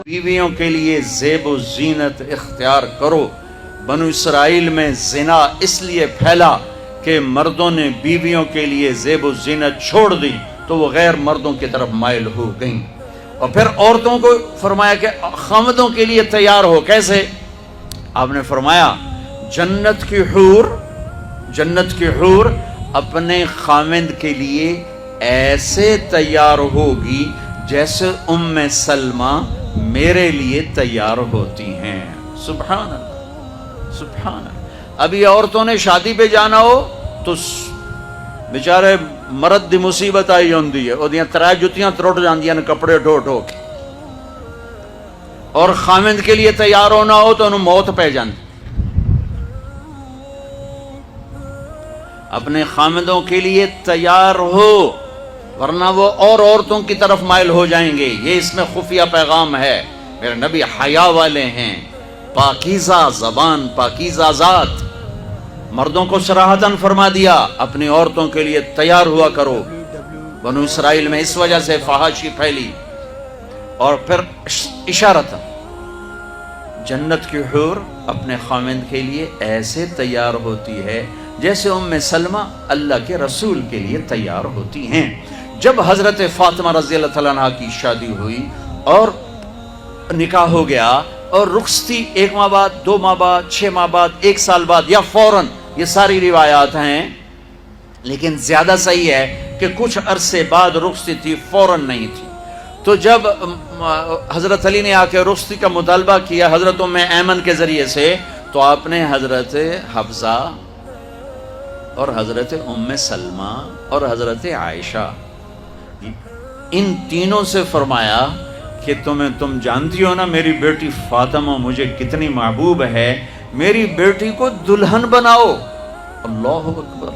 بیویوں کے لیے زیب و زینت اختیار کرو۔ بنو اسرائیل میں زنا اس لیے پھیلا کہ مردوں نے بیویوں کے لیے زیب و زینت چھوڑ دی تو وہ غیر مردوں کی طرف مائل ہو گئیں۔ اور پھر عورتوں کو فرمایا کہ خامدوں کے لیے تیار ہو۔ کیسے؟ آپ نے فرمایا جنت کی حور اپنے خامد کے لیے ایسے تیار ہوگی جیسے ام سلمہ میرے لیے تیار ہوتی ہیں۔ سبحان اللہ، سبحان اللہ۔ ابھی عورتوں نے شادی پہ جانا ہو تو بیچارے مرد دی مصیبت آئی ہوندی ہے، اودیاں ترے جتیاں ترٹ جاندیاں نے کپڑے ڈھو ڈھو کے، اور خامد کے لیے تیار ہونا ہو تو انہوں موت پہ جاندی۔ اپنے خامدوں کے لیے تیار ہو ورنہ وہ اور عورتوں کی طرف مائل ہو جائیں گے۔ یہ اس میں خفیہ پیغام ہے۔ میرے نبی حیا والے ہیں، پاکیزہ زبان، پاکیزہ ذات۔ مردوں کو صراحتاً فرما دیا اپنی عورتوں کے لیے تیار ہوا کرو۔ بنو اسرائیل میں اس وجہ سے فحاشی پھیلی۔ اور پھر اشارتاً جنت کی حور اپنے خامد کے لیے ایسے تیار ہوتی ہے جیسے ام سلمہ اللہ کے رسول کے لیے تیار ہوتی ہیں۔ جب حضرت فاطمہ رضی اللہ تعالیٰ عنہ کی شادی ہوئی اور نکاح ہو گیا اور رخصتی 1 ماہ بعد، 2 ماہ بعد، 6 ماہ بعد، 1 سال بعد یا فوراً، یہ ساری روایات ہیں، لیکن زیادہ صحیح ہے کہ کچھ عرصے بعد رخصتی تھی، فوراً نہیں تھی۔ تو جب حضرت علی نے آ کے رخصتی کا مطالبہ کیا حضرت ام ایمن کے ذریعے سے، تو آپ نے حضرت حفصہ اور حضرت ام سلمہ اور حضرت عائشہ ان تینوں سے فرمایا کہ تم جانتی ہو نا میری بیٹی فاطمہ مجھے کتنی محبوب ہے، میری بیٹی کو دلہن بناؤ۔ اللہ اکبر،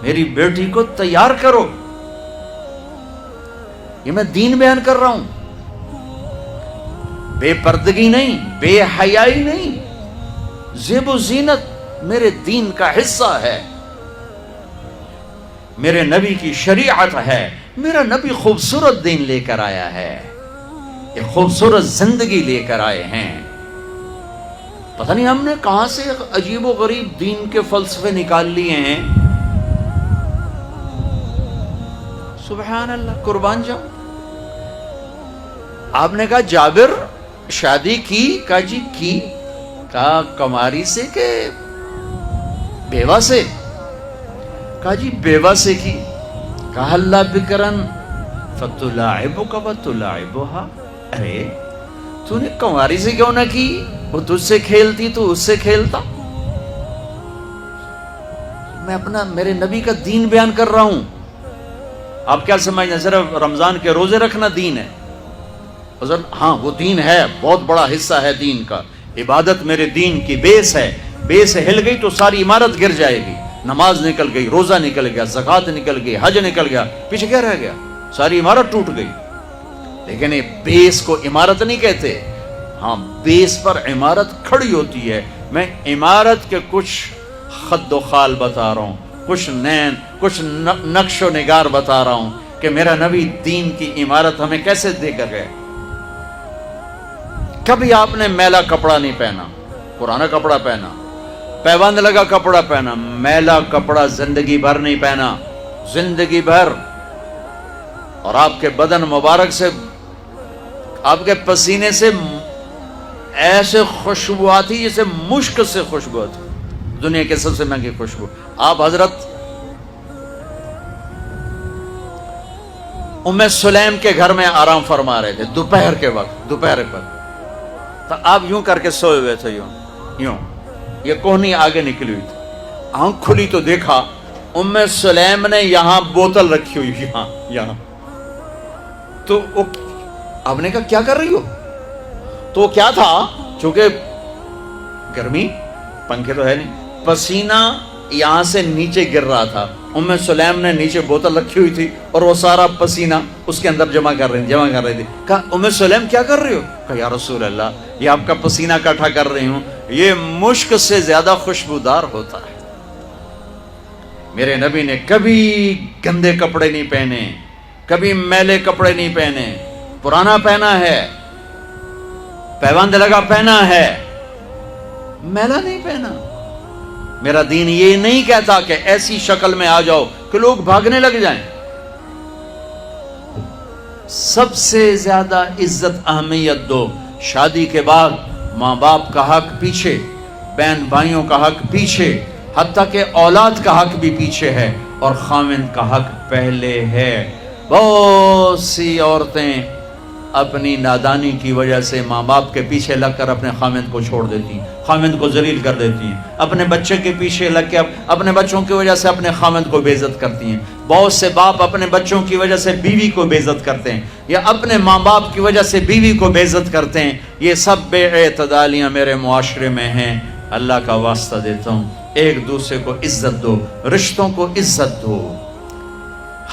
میری بیٹی کو تیار کرو۔ یہ میں دین بیان کر رہا ہوں، بے پردگی نہیں، بے حیائی نہیں، زیب و زینت میرے دین کا حصہ ہے، میرے نبی کی شریعت ہے۔ میرا نبی خوبصورت دین لے کر آیا ہے، ایک خوبصورت زندگی لے کر آئے ہیں۔ پتہ نہیں ہم نے کہاں سے عجیب و غریب دین کے فلسفے نکال لیے ہیں۔ سبحان اللہ، قربان جاؤں۔ آپ نے کہا جابر شادی کی؟ کہا جی کی۔ کہا کماری سے کہ بیوہ سے؟ کہا جی بیوہ سے کی۔ کہا اللہ بکرن فتلاعبک وتلاعبها، ارے تو نے کماری سے کیوں نہ کی؟ وہ تجھ سے کھیلتی تو اس سے کھیلتا۔ میں اپنا میرے نبی کا دین بیان کر رہا ہوں۔ آپ کیا سمجھنا صرف رمضان کے روزے رکھنا دین ہے؟ ہاں وہ دین ہے، بہت بڑا حصہ ہے دین کا۔ عبادت میرے دین کی بیس ہے، بیس ہل گئی تو ساری عمارت گر جائے گی۔ نماز نکل گئی، روزہ نکل گیا، زکوٰۃ نکل گئی، حج نکل گیا، پیچھے کیا رہ گیا؟ ساری عمارت ٹوٹ گئی۔ لیکن یہ بیس کو عمارت نہیں کہتے، ہاں بیس پر عمارت کھڑی ہوتی ہے۔ میں عمارت کے کچھ خد و خال بتا رہا ہوں، کچھ نقش و نگار بتا رہا ہوں کہ میرا نبی دین کی عمارت ہمیں کیسے دے کر گئے۔ کبھی آپ نے میلا کپڑا نہیں پہنا، پرانا کپڑا پہنا، پیبند لگا کپڑا پہنا، میلا کپڑا زندگی بھر نہیں پہنا، زندگی بھر۔ اور آپ کے بدن مبارک سے، آپ کے پسینے سے ایسے خوشبو آتی جیسے مشک سے خوشبو آتی، دنیا کے سب سے مہنگی خوشبو۔ آپ حضرت ام سلیم کے گھر میں آرام فرما رہے تھے دوپہر کے وقت، دوپہر پر، تو آپ یوں کر کے سوئے ہوئے تھے، یوں یہ کوہنی آگے نکلی ہوئی تھی۔ آنکھ کھلی تو دیکھا ام سلیم نے یہاں بوتل رکھی ہوئی، یہاں۔ تو آپ نے کہا کیا کر رہی ہو؟ تو کیا تھا، چونکہ گرمی، پنکھے تو ہے نہیں، پسینہ یہاں سے نیچے گر رہا تھا۔ ام سلیم نے نیچے بوتل رکھی ہوئی تھی اور وہ سارا پسینہ اس کے اندر جمع کر رہی تھی۔ کہا ام سلیم کیا کر رہی ہو؟ کہا یا رسول اللہ یہ آپ کا پسینہ اکٹھا کر رہی ہوں، یہ مشک سے زیادہ خوشبودار ہوتا ہے۔ میرے نبی نے کبھی گندے کپڑے نہیں پہنے، کبھی میلے کپڑے نہیں پہنے، پرانا پہنا ہے، پیوند لگا پہنا ہے، میلا نہیں پہنا۔ میرا دین یہ نہیں کہتا کہ ایسی شکل میں آ جاؤ کہ لوگ بھاگنے لگ جائیں۔ سب سے زیادہ عزت اہمیت دو، شادی کے بعد ماں باپ کا حق پیچھے، بہن بھائیوں کا حق پیچھے، حتیٰ کہ اولاد کا حق بھی پیچھے ہے، اور خاوند کا حق پہلے ہے۔ بہت سی عورتیں اپنی نادانی کی وجہ سے ماں باپ کے پیچھے لگ کر اپنے خاوند کو چھوڑ دیتی ہیں، خاوند کو ذلیل کر دیتی ہیں، اپنے بچے کے پیچھے لگ کے اپنے بچوں کی وجہ سے اپنے خاوند کو بے عزت کرتی ہیں۔ بہت سے باپ اپنے بچوں کی وجہ سے بیوی کو بے عزت کرتے ہیں، یا اپنے ماں باپ کی وجہ سے بیوی کو بے عزت کرتے ہیں۔ یہ سب بے اعتدالیاں میرے معاشرے میں ہیں۔ اللہ کا واسطہ دیتا ہوں، ایک دوسرے کو عزت دو، رشتوں کو عزت دو۔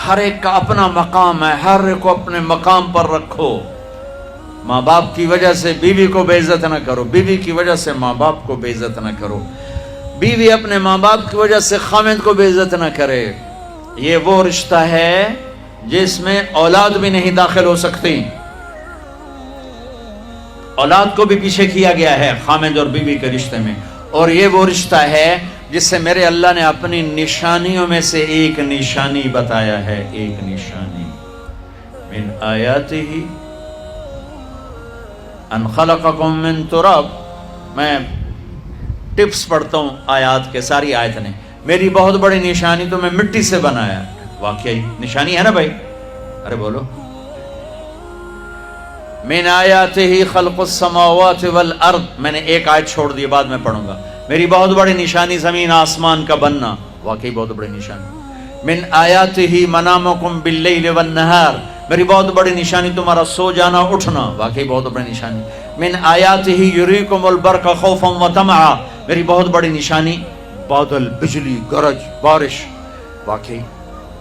ہر ایک کا اپنا مقام ہے، ہر ایک کو اپنے مقام پر رکھو۔ ماں باپ کی وجہ سے بیوی کو بے عزت نہ کرو، بیوی کی وجہ سے ماں باپ کو بے عزت نہ کرو، بیوی اپنے ماں باپ کی وجہ سے خاوند کو بے عزت نہ کرے۔ یہ وہ رشتہ ہے جس میں اولاد بھی نہیں داخل ہو سکتی، اولاد کو بھی پیچھے کیا گیا ہے خاوند اور بیوی کے رشتے میں۔ اور یہ وہ رشتہ ہے جس سے میرے اللہ نے اپنی نشانیوں میں سے ایک نشانی بتایا ہے، ایک نشانی، من آیاتہ ان خلقکم من تراب۔ میں ٹپس پڑھتا ہوں آیات کے، ساری آیت نے، میری بہت بڑی نشانی تو میں مٹی سے بنایا۔ واقعی نشانی ہے نا بھائی، ارے بولو۔ من آیاتہ خلق السماوات والارض، میں نے ایک آیت چھوڑ دی، بعد میں پڑھوں گا۔ میری بہت بڑی نشانی زمین آسمان کا بننا، واقعی بہت بڑی نشانی۔ من آیاتہ منامکم باللیل والنہار، میری بہت بڑی نشانی تمہارا سو جانا اٹھنا، واقعی بہت بڑی نشانی۔ من آیاتہ یریکم البرق خوفا وطمعا، میری بہت بڑی نشانی بادل، بجلی، گرج، بارش، واقعی۔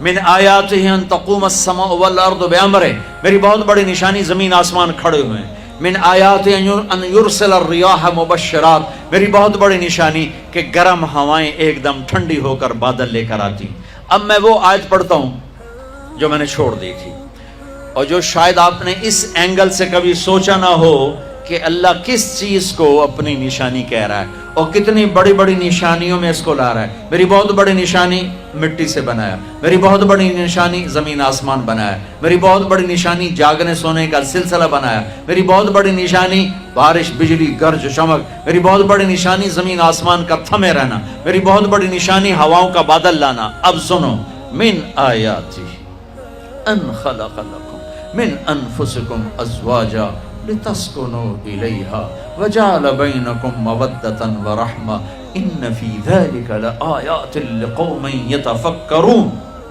من آیاتہ ان تقوم السماء والارض بامرہ، میری بہت بڑی نشانی زمین آسمان کھڑے ہوئے ہیں۔ من آیاتہ ان یرسل الریاح مبشرات، میری بہت بڑی نشانی کہ گرم ہوائیں ایک دم ٹھنڈی ہو کر بادل لے کر آتی۔ اب میں وہ آیت پڑھتا ہوں جو میں نے چھوڑ دی تھی، اور جو شاید آپ نے اس اینگل سے کبھی سوچا نہ ہو کہ اللہ کس چیز کو اپنی نشانی کہہ رہا ہے اور کتنی بڑی بڑی نشانیوں میں اس کو لا رہا ہے۔ میری بہت بڑی نشانی مٹی سے بنایا، میری بہت بڑی نشانی زمین آسمان بنایا، میری بہت بڑی نشانی جاگنے سونے کا سلسلہ بنایا، میری بہت بڑی نشانی بارش، بجلی، گرج، چمک، میری بہت بڑی نشانی زمین آسمان کا تھمے رہنا، میری بہت بڑی نشانی ہواؤں کا بادل لانا۔ اب سنو، من آیاتہ ان خلق لکم من انفسکم ازواجا لتسکنوا الیہا وجعل بینکم مودۃ ورحمہ ان فی ذلک لآیات لقوم یتفکرون۔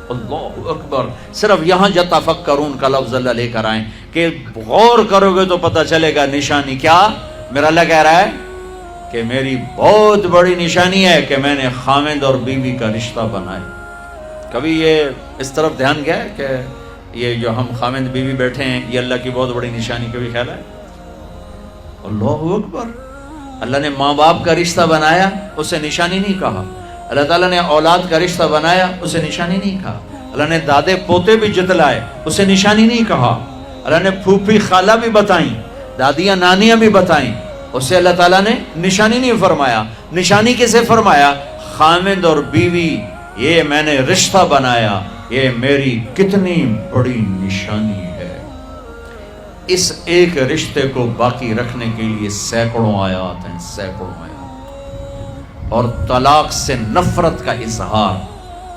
اللہ اکبر، صرف یہاں یتفکرون کا لفظ اللہ لے کر آئیں کہ غور کرو گے تو پتہ چلے گا نشانی کیا۔ میرا اللہ کہہ رہا ہے کہ میری بہت بڑی نشانی ہے کہ میں نے خاوند اور بیوی کا رشتہ بنایا۔ کبھی یہ اس طرف دھیان گیا ہے کہ یہ جو ہم خاوند بیوی بیٹھے ہیں یہ اللہ کی بہت بڑی نشانی، کبھی خیال ہے؟ اللہ اکبر، اللہ نے ماں باپ کا رشتہ بنایا، اسے نشانی نہیں کہا۔ اللہ تعالیٰ نے اولاد کا رشتہ بنایا، اسے نشانی نہیں کہا۔ اللہ نے دادے پوتے بھی جتلائے، اسے نشانی نہیں کہا۔ اللہ نے پھوپھی خالہ بھی بتائیں، دادیاں نانیاں بھی بتائیں، اسے اللہ تعالیٰ نے نشانی نہیں فرمایا۔ نشانی کسے فرمایا؟ خاوند اور بیوی، یہ میں نے رشتہ بنایا، یہ میری کتنی بڑی نشانی ہے۔ اس ایک رشتے کو باقی رکھنے کے لیے سینکڑوں آیات ہیں، سینکڑوں آیات۔ اور طلاق سے نفرت کا اظہار،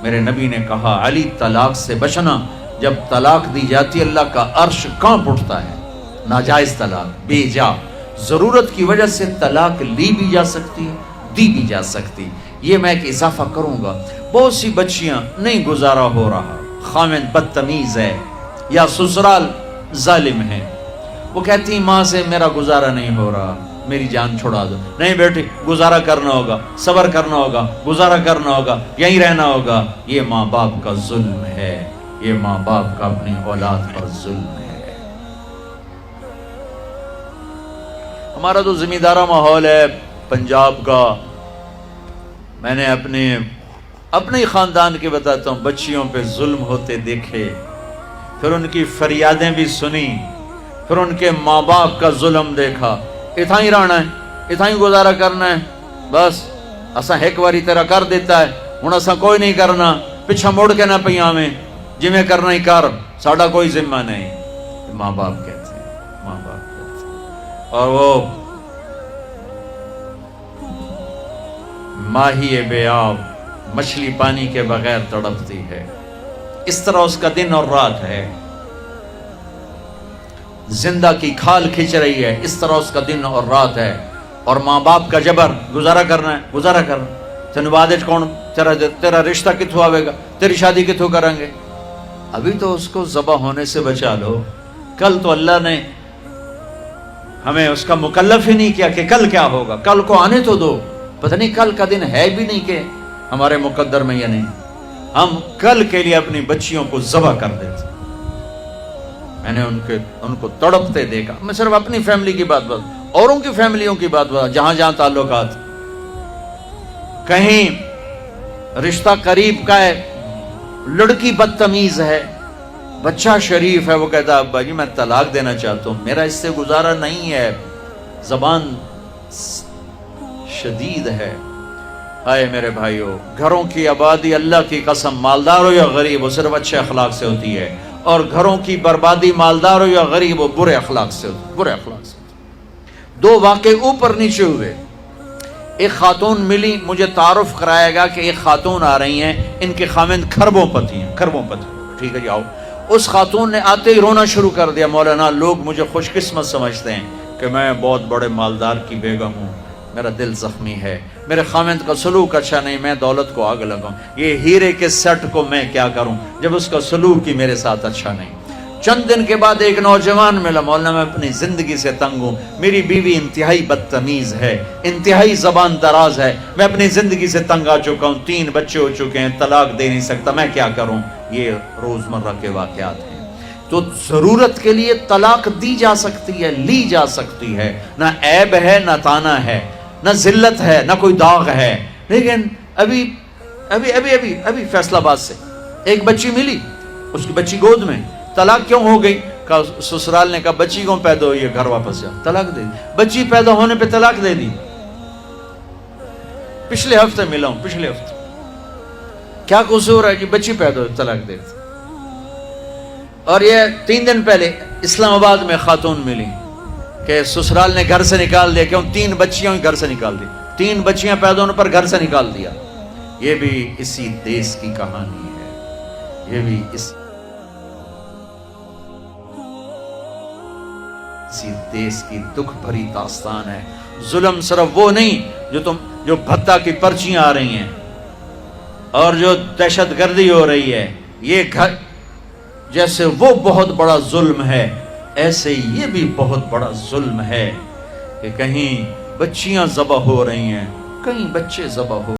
میرے نبی نے کہا علی طلاق سے بچنا، جب طلاق دی جاتی اللہ کا عرش کانپ اٹھتا ہے۔ ناجائز طلاق، بے جا، ضرورت کی وجہ سے طلاق لی بھی جا سکتی ہے، دی بھی جا سکتی۔ یہ میں ایک اضافہ کروں گا، بہت سی بچیاں نہیں گزارا ہو رہا، خاوند بدتمیز ہے یا سسرال ظالم ہے، وہ کہتی ہیں ماں سے میرا گزارا نہیں ہو رہا، میری جان چھڑا دو۔ نہیں بیٹی، گزارا کرنا ہوگا، صبر کرنا ہوگا، گزارا کرنا ہوگا، یہیں رہنا ہوگا۔ یہ ماں باپ کا ظلم ہے، یہ ماں باپ کا اپنی اولاد پر ظلم ہے۔ ہمارا تو زمیندارہ ماحول ہے پنجاب کا۔ میں نے اپنے خاندان کے بتاتا ہوں، بچیوں پہ ظلم ہوتے دیکھے، پھر ان کی فریادیں بھی سنی، پھر ان کے ماں باپ کا ظلم دیکھا۔ اتھا ہی رہنا ہے، اتھا ہی گزارا کرنا ہے، بس اسا ایک واری تیرا کر دیتا ہے، ہن اسا کوئی نہیں کرنا، پیچھا مڑ کے نہ پیاویں، جی میں کرنا ہی کر، ساڈا کوئی ذمہ نہیں۔ ماں باپ کہتے ہیں، ماں باپ کہتے ہیں۔ اور وہ ماہی بے آب مچھلی پانی کے بغیر تڑپتی ہے، اس طرح اس کا دن اور رات ہے۔ زندہ کی کھال کھچ رہی ہے، اس طرح اس کا دن اور رات ہے۔ اور ماں باپ کا جبر، گزارا کرنا ہے، گزارا کرنا، تینوں بعد کون تیرا رشتہ کتوں آئے گا، تیری شادی کتوں کریں گے؟ ابھی تو اس کو ذبح ہونے سے بچا لو، کل تو اللہ نے ہمیں اس کا مکلف ہی نہیں کیا کہ کل کیا ہوگا، کل کو آنے تو دو، پتہ نہیں کل کا دن ہے بھی نہیں کہ ہمارے مقدر میں یا نہیں۔ ہم کل کے لیے اپنی بچیوں کو ذبح کر دیتے۔ میں نے ان کو تڑپتے دیکھا، میں صرف اپنی فیملی کی بات اوروں کی فیملیوں کی بات جہاں جہاں تعلقات، کہیں رشتہ قریب کا ہے، لڑکی بدتمیز ہے، بچہ شریف ہے، وہ کہتا ہے ابا جی میں طلاق دینا چاہتا ہوں، میرا اس سے گزارا نہیں ہے، زبان شدید ہے۔ آئے میرے بھائیو، گھروں کی آبادی اللہ کی قسم، مالدار ہو یا غریب ہو، صرف اچھے اخلاق سے ہوتی ہے، اور گھروں کی بربادی مالدار ہو یا غریب ہو برے اخلاق سے ہوتی ہے، برے اخلاق سے۔ دو واقعے اوپر نیچے ہوئے۔ ایک خاتون ملی، مجھے تعارف کرایا گا کہ ایک خاتون آ رہی ہیں، ان کے خاوند کھربوں پتی ہیں، کھربوں پتی، ٹھیک ہے جی آؤ۔ اس خاتون نے آتے ہی رونا شروع کر دیا، مولانا لوگ مجھے خوش قسمت سمجھتے ہیں کہ میں بہت بڑے مالدار کی بیگم ہوں، میرا دل زخمی ہے، میرے خاوند کا سلوک اچھا نہیں، میں دولت کو آگ لگاؤں، یہ ہیرے کے سیٹ کو میں کیا کروں جب اس کا سلوک ہی میرے ساتھ اچھا نہیں۔ چند دن کے بعد ایک نوجوان ملا، مولانا میں اپنی زندگی سے تنگ ہوں، میری بیوی انتہائی بدتمیز ہے، انتہائی زبان دراز ہے، میں اپنی زندگی سے تنگ آ چکا ہوں، 3 بچے ہو چکے ہیں، طلاق دے نہیں سکتا، میں کیا کروں؟ یہ روزمرہ کے واقعات ہیں۔ تو ضرورت کے لیے طلاق دی جا سکتی ہے، لی جا سکتی ہے، نہ عیب ہے، نہ تانا ہے، نہ ذلت ہے، نہ کوئی داغ ہے۔ لیکن ابھی فیصل آباد سے ایک بچی ملی، اس کی بچی گود میں، طلاق کیوں ہو گئی؟ کہا سسرال نے کہا بچی کیوں پیدا ہوئی ہے، گھر واپس جا، طلاق دے دی۔ بچی پیدا ہونے پہ طلاق دے دی۔ پچھلے ہفتے ملا ہوں، پچھلے ہفتے، کیا قصور ہے جی، بچی پیدا ہوئی طلاق دے دی۔ اور یہ 3 دن پہلے اسلام آباد میں خاتون ملی کہ سسرال نے گھر سے نکال دیا، کیوں؟ 3 بچیاں گھر سے نکال دی، 3 بچیاں پیدا ہونے پر گھر سے نکال دیا۔ یہ بھی اسی دیس کی کہانی ہے، یہ بھی اسی دیس کی دکھ بھری داستان ہے۔ ظلم صرف وہ نہیں جو بھتہ کی پرچیاں آ رہی ہیں اور جو دہشت گردی ہو رہی ہے، یہ گھر جیسے وہ بہت بڑا ظلم ہے، ایسے یہ بھی بہت بڑا ظلم ہے کہ کہیں بچیاں ذبح ہو رہی ہیں، کہیں بچے ذبح ہو